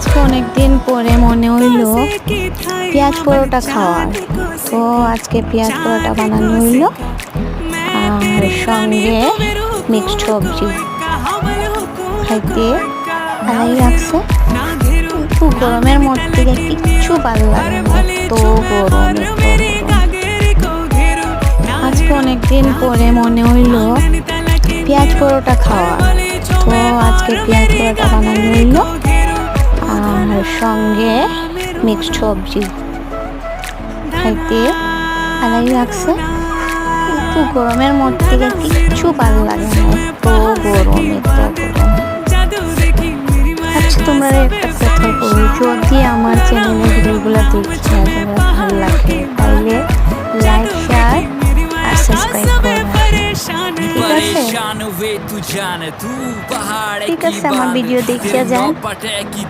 আজকে অনেক দিন পরে মনে হইলো পেঁয়াজ পরোটা খাওয়ার, তো আজকে পেঁয়াজ পরোটা বানানো হইলো আর সঙ্গে মিক্সড সবজি খাইতে ভালোই লাগছে। কিন্তু গরমের মধ্যে কিচ্ছু ভালো লাগে না, এত গরম। আজকে অনেক দিন পরে মনে হইলো পেঁয়াজ পরোটা খাওয়ার, তো আজকে পেঁয়াজ পরোটা বানানো হইলো আর সঙ্গে মিক্সড সবজি খাইতে ভালোই লাগছে। কিন্তু গরমের মধ্যে কিচ্ছু ভালো লাগে না, এত গরম। আচ্ছা, তোমরা একটা কথা বলো, যদি আমার চ্যানেলের ভিডিওগুলো দেখতে তোমার ভালো লাগে তাহলে লাইক, শেয়ার আর সাবস্ক্রাইব করো। ঠিক আছে, আমার ভিডিও দেখিয়ে যান।